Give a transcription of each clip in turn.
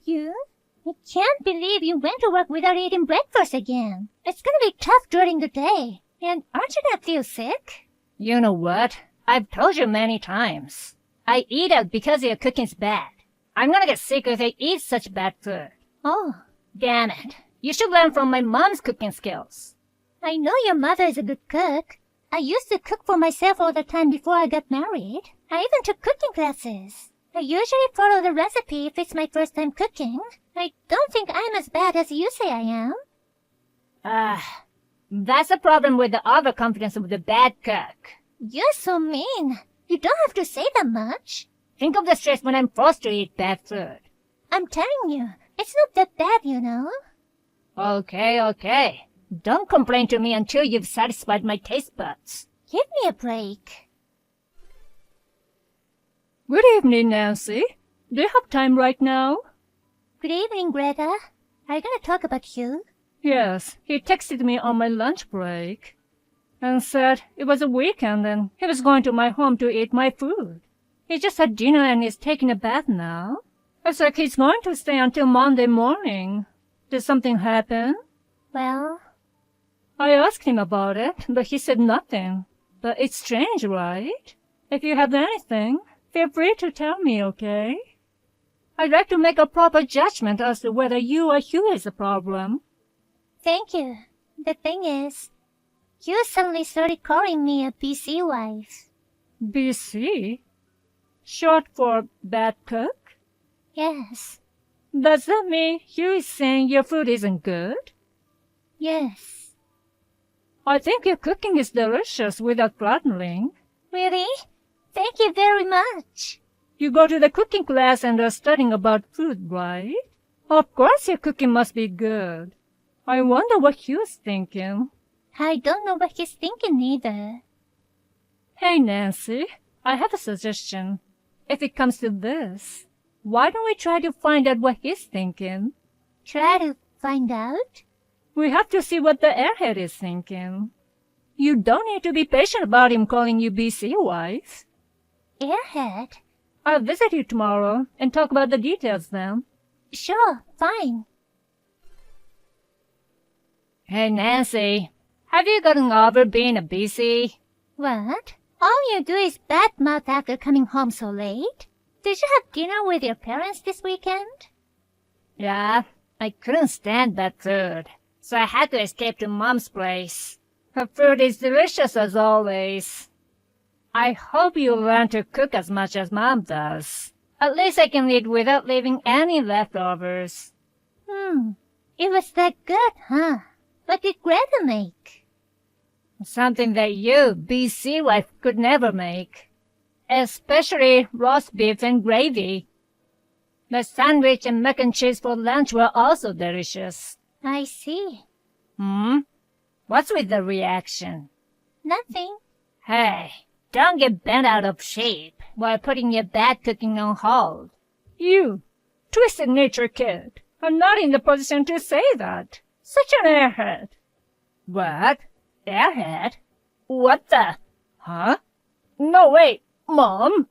Hugh. I can't believe you went to work without eating breakfast again. It's gonna be tough during the day. And aren't you gonna feel sick? You know what? I've told you many times. I eat out because your cooking's bad. I'm gonna get sick if I eat such bad food. Oh, Damn it. You should learn from my mom's cooking skills. I know your mother is a good cook. I used to cook for myself all the time before I got married. I even took cooking classes. I usually follow the recipe if it's my first time cooking. I don't think I'm as bad as you say I am. That's the problem with the overconfidence of the bad cook. You're so mean. You don't have to say that much. Think of the stress when I'm forced to eat bad food. I'm telling you, it's not that bad, you know. Okay. Don't complain to me until you've satisfied my taste buds. Give me a break. Good evening, Nancy. Do you have time right now? Good evening, Greta. Are you gonna talk about Hugh? Yes, he texted me on my lunch break and said it was a weekend and he was going to my home to eat my food. He just had dinner and is taking a bath now. It's like he's going to stay until Monday morning. Did something happen? Well, I asked him about it, but he said nothing. But it's strange, right? If you have anything, feel free to tell me, okay? I'd like to make a proper judgment as to whether you or Hugh is a problem. thank you. The thing is, Hugh suddenly started calling me a BC wife. BC? Short for bad cook? Yes, Does that mean Hugh is saying your food isn't good? yes. I think your cooking is delicious without flattering. Really? Thank you very much. You go to the cooking class and are studying about food, right? Of course your cooking must be good. I wonder what Hugh's thinking. I don't know what he's thinking either. Hey, Nancy, I have a suggestion. If it comes to this, why don't we try to find out what he's thinking? Try to find out? We have to see what the airhead is thinking. You don't need to be patient about him calling you BC wife. Airhead? I'll visit you tomorrow and talk about the details then. Sure, fine. Hey, Nancy. Have you gotten over being a BC? What? All you do is badmouth after coming home so late? Did you have dinner with your parents this weekend? Yeah, I couldn't stand that food, so I had to escape to Mom's place. Her food is delicious as always. I hope you learn to cook as much as Mom does. At least I can eat without leaving any leftovers. It was that good, huh? What did Greta make? Something that you, BC wife, could never make. Especially roast beef and gravy. The sandwich and mac and cheese for lunch were also delicious. I see. What's with the reaction? Nothing. Hey, don't get bent out of shape while putting your bad cooking on hold. You, twisted nature kid, are not in the position to say that. Such an airhead. What? Airhead? What the? Huh? No, wait, Mom.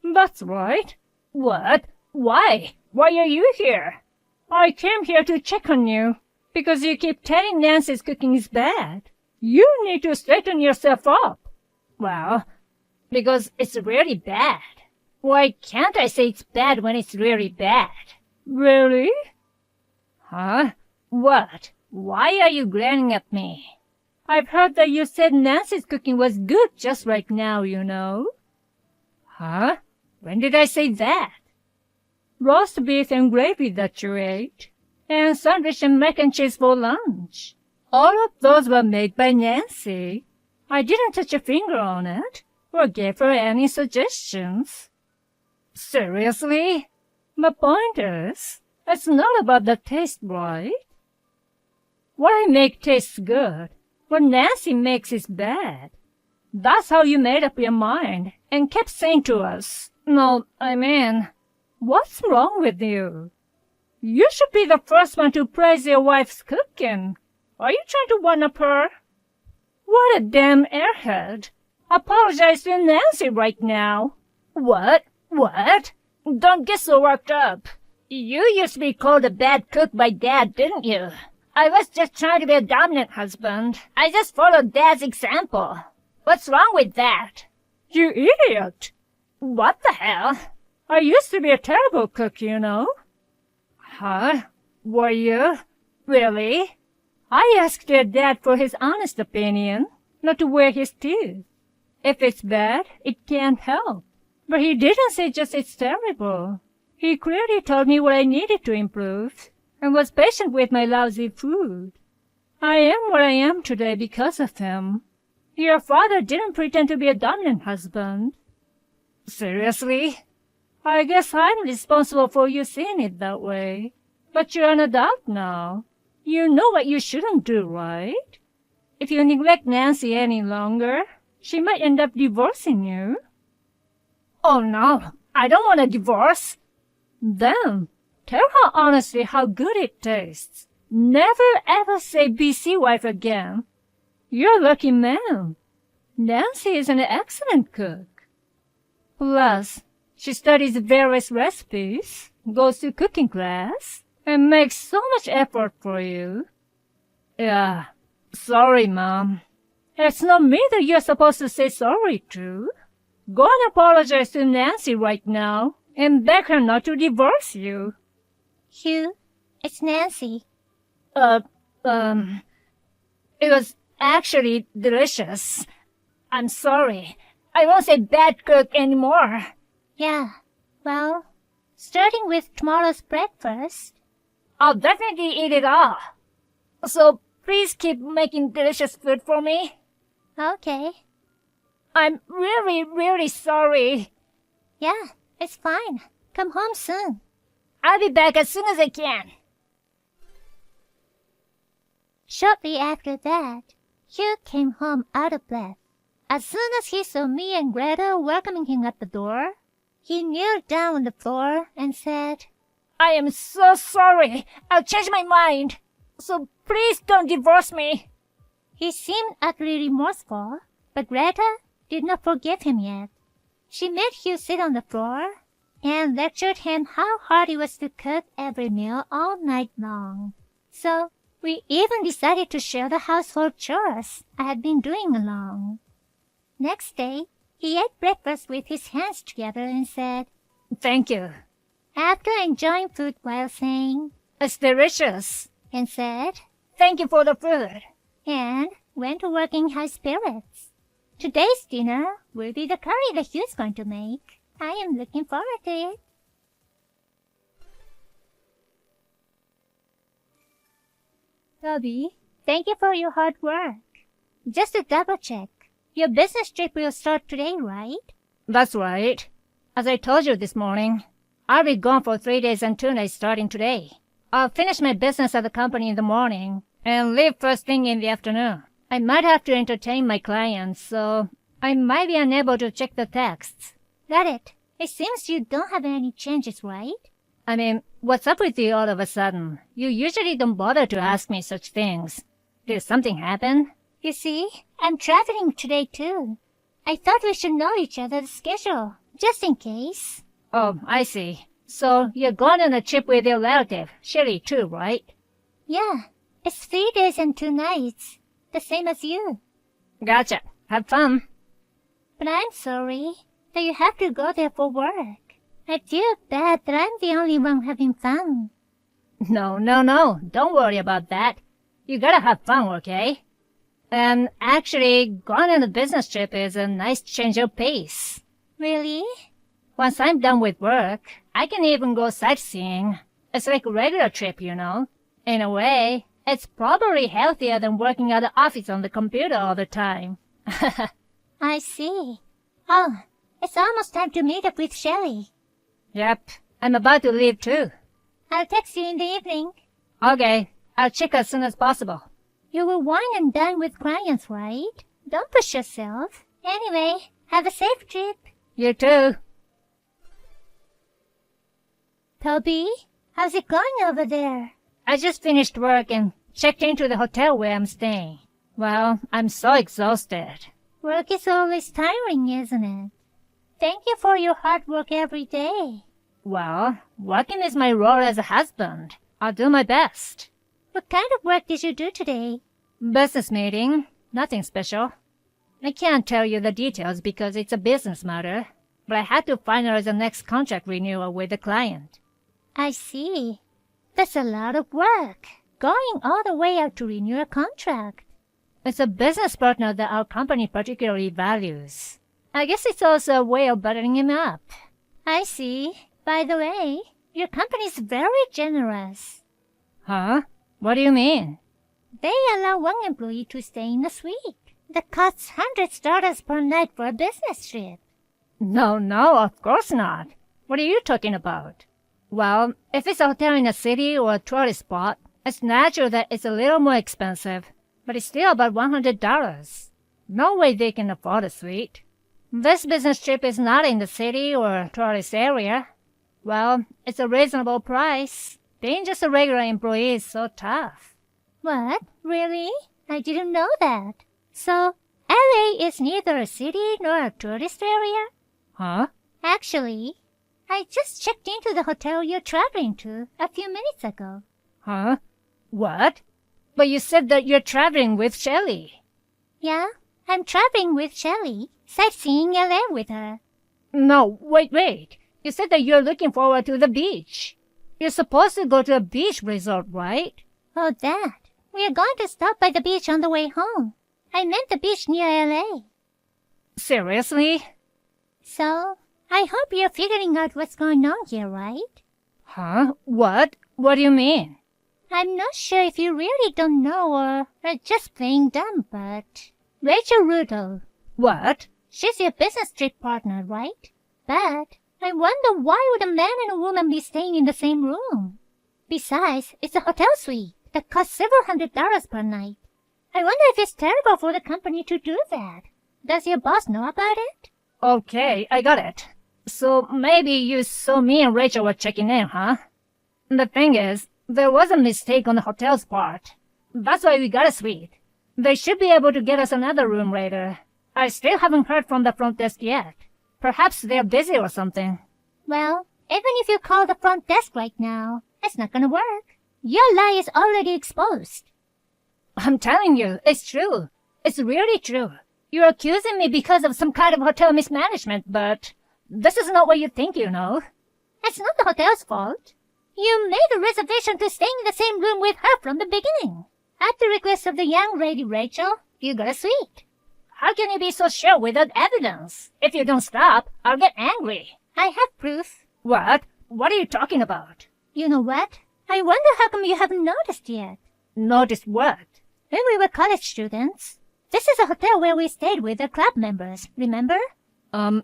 That's right. What? Why? Why are you here? I came here to check on you because you keep telling Nancy's cooking is bad. You need to straighten yourself up. Well, because it's really bad. Why can't I say it's bad when it's really bad? Really? Huh? What? Why are you glaring at me? I've heard that you said Nancy's cooking was good just right now, you know. Huh? When did I say that? Roast beef and gravy that you ate, and sandwich and mac and cheese for lunch. All of those were made by Nancy. I didn't touch a finger on it, or gave her any suggestions. Seriously? My point is, it's not about the taste, right? What I make tastes good. What Nancy makes is bad. That's how you made up your mind and kept saying to us, No, I mean, what's wrong with you? You should be the first one to praise your wife's cooking. Are you trying to one-up her? What a damn airhead. Apologize to Nancy right now. What? What? Don't get so worked up. You used to be called a bad cook by Dad, didn't you? I was just trying to be a dominant husband. I just followed Dad's example. What's wrong with that? You idiot! What the hell? I used to be a terrible cook, you know. Huh? Were you? Really? I asked your dad for his honest opinion, not to wear his teeth. If it's bad, it can't help. But he didn't say just it's terrible. He clearly told me what I needed to improve, and was patient with my lousy food. I am where I am today because of him. Your father didn't pretend to be a dominant husband. Seriously? I guess I'm responsible for you seeing it that way. But you're an adult now. You know what you shouldn't do, right? If you neglect Nancy any longer, she might end up divorcing you. Oh no, I don't want a divorce. Then, tell her honestly how good it tastes. Never ever say BC wife again. You're a lucky man. Nancy is an excellent cook. Plus, she studies various recipes, goes to cooking class, and makes so much effort for you. Yeah, sorry, Mom. It's not me that you're supposed to say sorry to. Go and apologize to Nancy right now and beg her not to divorce you. Hugh, it's Nancy. It was actually delicious. I'm sorry. I won't say bad cook anymore. Yeah, well, starting with tomorrow's breakfast. I'll definitely eat it all. So please keep making delicious food for me. Okay. I'm really, really sorry. Yeah, it's fine. Come home soon. I'll be back as soon as I can. Shortly after that, Hugh came home out of breath. As soon as he saw me and Greta welcoming him at the door, he kneeled down on the floor and said, I am so sorry. I'll change my mind. So please don't divorce me. He seemed utterly remorseful, but Greta did not forgive him yet. She made Hugh sit on the floor and lectured him how hard it was to cook every meal all night long. So we even decided to share the household chores I had been doing along. Next day, he ate breakfast with his hands together and said, Thank you. After enjoying food while saying, It's delicious. And said, Thank you for the food. And went to work in high spirits. Today's dinner will be the curry that Hugh's going to make. I am looking forward to it. Toby, thank you for your hard work. Just to double check, your business trip will start today, right? That's right. As I told you this morning, I'll be gone for 3 days and 2 nights starting today. I'll finish my business at the company in the morning and leave first thing in the afternoon. I might have to entertain my clients, so I might be unable to check the texts. Got it. It seems you don't have any changes, right? I mean, what's up with you all of a sudden? You usually don't bother to ask me such things. Did something happen? You see, I'm traveling today too. I thought we should know each other's schedule, just in case. Oh, I see. So you're going on a trip with your relative, Sherry, too, right? Yeah, it's 3 days and 2 nights, the same as you. Gotcha. Have fun. But I'm sorry that you have to go there for work. I feel bad that I'm the only one having fun. No. Don't worry about that. You gotta have fun, okay? And actually, going on a business trip is a nice change of pace. Really? Once I'm done with work, I can even go sightseeing. It's like a regular trip, you know. In a way, it's probably healthier than working at the office on the computer all the time. I see. Oh, it's almost time to meet up with Shelley. Yep, I'm about to leave too. I'll text you in the evening. Okay, I'll check as soon as possible. You will wine and dine with clients, right? Don't push yourself. Anyway, have a safe trip. You too. Toby, how's it going over there? I just finished work and checked into the hotel where I'm staying. Well, I'm so exhausted. Work is always tiring, isn't it? Thank you for your hard work every day. Well, working is my role as a husband. I'll do my best. What kind of work did you do today? Business meeting. Nothing special. I can't tell you the details because it's a business matter, but I had to finalize the next contract renewal with the client. I see. That's a lot of work. Going all the way out to renew a contract. It's a business partner that our company particularly values. I guess it's also a way of buttering him up. I see. By the way, your company's very generous. Huh? What do you mean? They allow one employee to stay in the suite. That costs $100 per night for a business trip. No, of course not. What are you talking about? Well, if it's a hotel in a city or a tourist spot, it's natural that it's a little more expensive, but it's still about $100. No way they can afford a suite. This business trip is not in the city or a tourist area. Well, it's a reasonable price. Being just a regular employee is so tough. What? Really? I didn't know that. So, LA is neither a city nor a tourist area? Huh? Actually, I just checked into the hotel you're traveling to a few minutes ago. Huh? What? But you said that you're traveling with Shelley. Yeah, I'm traveling with Shelley, sightseeing LA with her. No, wait. You said that you're looking forward to the beach. You're supposed to go to a beach resort, right? Oh, that. We are going to stop by the beach on the way home. I meant the beach near LA. Seriously? So, I hope you're figuring out what's going on here, right? Huh? What? What do you mean? I'm not sure if you really don't know or are just playing dumb, but... Rachel Rudo. What? She's your business trip partner, right? But I wonder why would a man and a woman be staying in the same room? Besides, it's a hotel suite that costs several $100s per night. I wonder if it's terrible for the company to do that. Does your boss know about it? Okay, I got it. So maybe you saw me and Rachel were checking in, huh? The thing is, there was a mistake on the hotel's part. That's why we got a suite. They should be able to get us another room later. I still haven't heard from the front desk yet. Perhaps they're busy or something. Well, even if you call the front desk right now, it's not gonna work. Your lie is already exposed. I'm telling you, it's true. It's really true. You're accusing me because of some kind of hotel mismanagement, but this is not what you think, you know. It's not the hotel's fault. You made a reservation to stay in the same room with her from the beginning. At the request of the young lady Rachel, you got a suite. How can you be so sure without evidence? If you don't stop, I'll get angry. I have proof. What? What are you talking about? You know what? I wonder how come you haven't noticed yet. Noticed what? When we were college students, this is a hotel where we stayed with the club members, remember?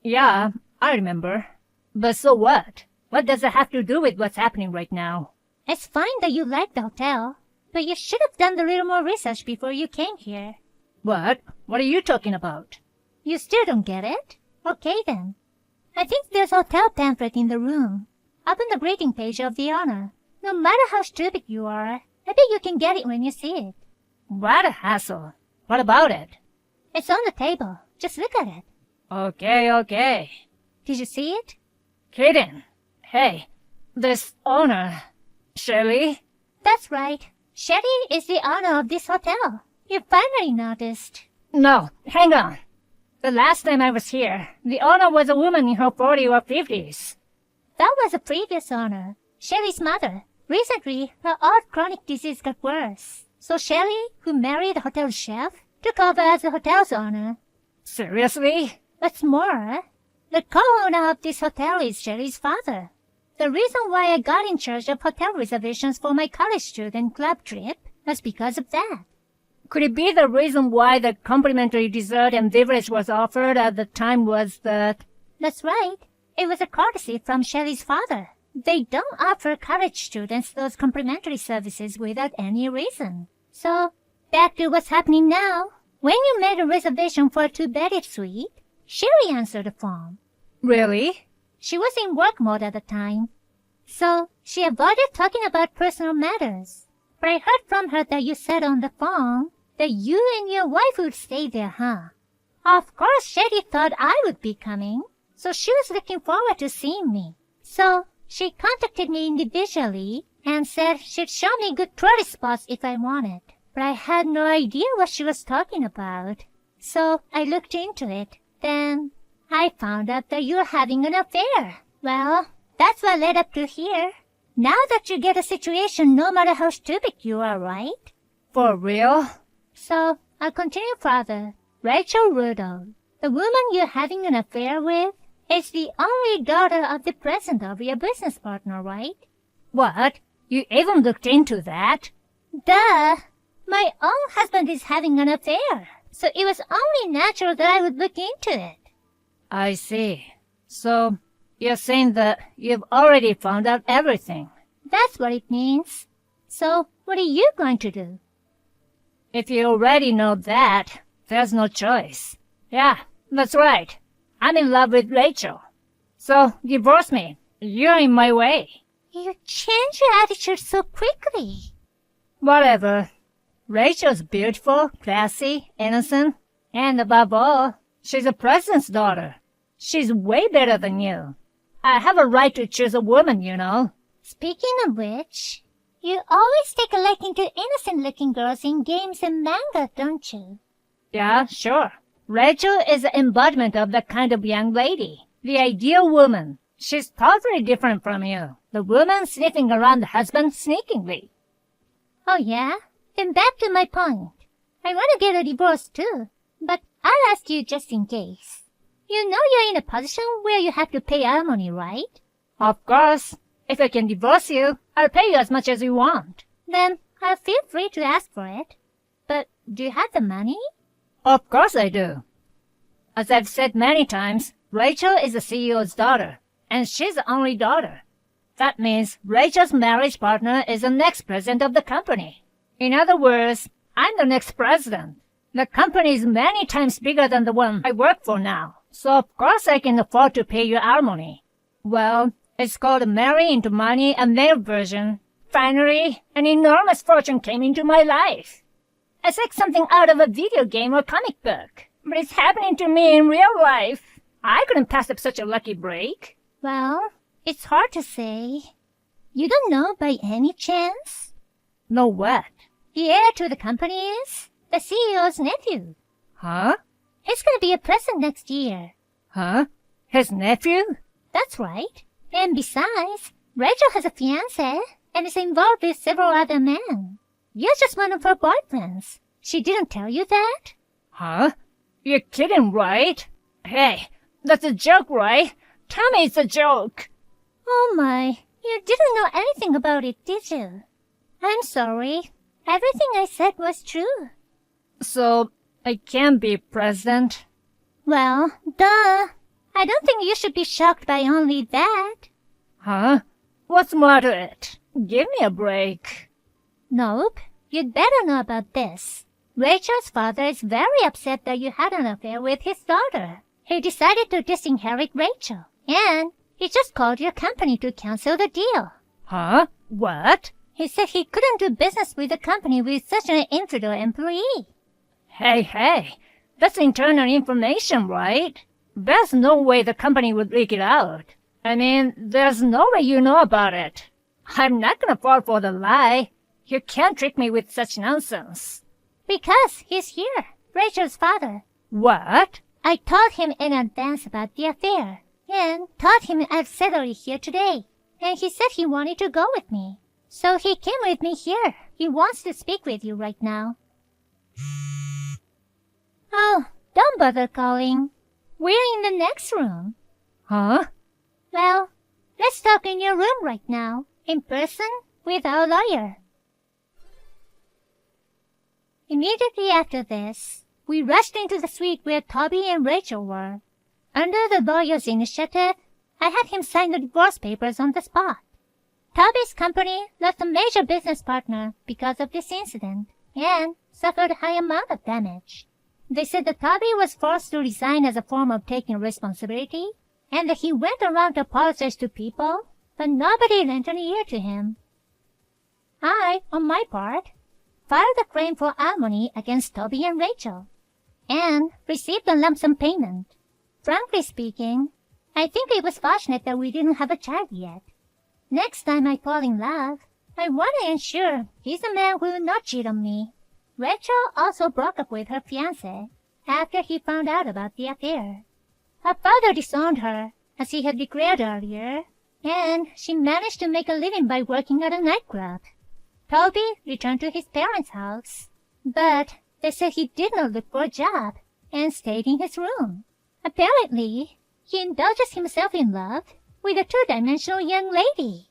Yeah, I remember. But so what? What does it have to do with what's happening right now? It's fine that you like the hotel, but you should have done a little more research before you came here. What? What are you talking about? You still don't get it? Okay then. I think there's a hotel pamphlet in the room, up on the greeting page of the owner. No matter how stupid you are, I bet you can get it when you see it. What a hassle. What about it? It's on the table. Just look at it. Okay. Did you see it? Kidding. Hey, this owner, Shelley? That's right. Sherry is the owner of this hotel. You finally noticed. No, hang on. The last time I was here, the owner was a woman in her 40s or 50s. That was a previous owner, Sherry's mother. Recently, her odd chronic disease got worse. So Sherry, who married the hotel chef, took over as the hotel's owner. Seriously? What's more, the co-owner of this hotel is Sherry's father. The reason why I got in charge of hotel reservations for my college student club trip was because of that. Could it be the reason why the complimentary dessert and beverage was offered at the time was that... That's right. It was a courtesy from Sherry's father. They don't offer college students those complimentary services without any reason. So, back to what's happening now. When you made a reservation for a two-bedded suite, Sherry answered the phone. Really? She was in work mode at the time, so she avoided talking about personal matters. But I heard from her that you said on the phone that you and your wife would stay there, huh? Of course, Sherry thought I would be coming, so she was looking forward to seeing me. So She contacted me individually and said she'd show me good tourist spots if I wanted. But I had no idea what she was talking about. So I looked into it. Then I found out that you're having an affair. Well, that's what led up to here. Now that you get a situation no matter how stupid you are, right? For real? So I'll continue further. Rachel Rudolph, the woman you're having an affair with, is the only daughter of the president of your business partner, right? What? You even looked into that? Duh! My own husband is having an affair, so it was only natural that I would look into it. I see. So, you're saying that you've already found out everything. That's what it means. So, what are you going to do? If you already know that, there's no choice. Yeah, that's right. I'm in love with Rachel. So, divorce me. You're in my way. You change your attitude so quickly. Whatever. Rachel's beautiful, classy, innocent, and above all, she's a president's daughter. She's way better than you. I have a right to choose a woman, you know. Speaking of which, you always take a liking to innocent-looking girls in games and manga, don't you? Yeah, sure. Rachel is the embodiment of that kind of young lady. The ideal woman. She's totally different from you. The woman sniffing around the husband sneakingly. Oh yeah? Then back to my point. I want to get a divorce too, but I'll ask you just in case. You know you're in a position where you have to pay alimony, right? Of course. If I can divorce you, I'll pay you as much as you want. Then I'll feel free to ask for it. But do you have the money? Of course I do. As I've said many times, Rachel is the CEO's daughter, and she's the only daughter. That means Rachel's marriage partner is the next president of the company. In other words, I'm the next president. The company is many times bigger than the one I work for now, so of course I can afford to pay you alimony. Well, it's called Marry into Money, a male version. Finally, an enormous fortune came into my life. It's like something out of a video game or comic book, but it's happening to me in real life. I couldn't pass up such a lucky break. Well, it's hard to say. You don't know by any chance? No what? The heir to the company is the CEO's nephew. Huh? He's going to be a president next year. Huh? His nephew? That's right. And besides, Rachel has a fiancé and is involved with several other men. You're just one of her boyfriends. She didn't tell you that? Huh? You're kidding, right? Hey, that's a joke, right? Tell me it's a joke. Oh my, you didn't know anything about it, did you? I'm sorry. Everything I said was true. So, I can't be president? Well, duh. I don't think you should be shocked by only that. Huh? What's more to it? Give me a break. Nope. You'd better know about this. Rachel's father is very upset that you had an affair with his daughter. He decided to disinherit Rachel. And he just called your company to cancel the deal. Huh? What? He said he couldn't do business with the company with such an infidel employee. Hey, that's internal information, right? There's no way the company would leak it out. I mean, there's no way you know about it. I'm not gonna fall for the lie. You can't trick me with such nonsense. Because he's here, Rachel's father. What? I told him in advance about the affair, and told him I've settled it here today. And he said he wanted to go with me. So he came with me here. He wants to speak with you right now. Oh, don't bother calling. We're in the next room. Huh? Well, let's talk in your room right now, in person, with our lawyer. Immediately after this, we rushed into the suite where Toby and Rachel were. Under the lawyer's initiative, I had him sign the divorce papers on the spot. Toby's company lost a major business partner because of this incident and suffered a high amount of damage. They said that Toby was forced to resign as a form of taking responsibility and that he went around to apologize to people, but nobody lent an ear to him. I, on my part, filed a claim for alimony against Toby and Rachel and received a lump sum payment. Frankly speaking, I think it was fortunate that we didn't have a child yet. Next time I fall in love, I want to ensure he's a man who will not cheat on me. Rachel also broke up with her fiancé after he found out about the affair. Her father disowned her, as he had declared earlier, and she managed to make a living by working at a nightclub. Toby returned to his parents' house, but they said he did not look for a job and stayed in his room. Apparently, he indulges himself in love with a two-dimensional young lady.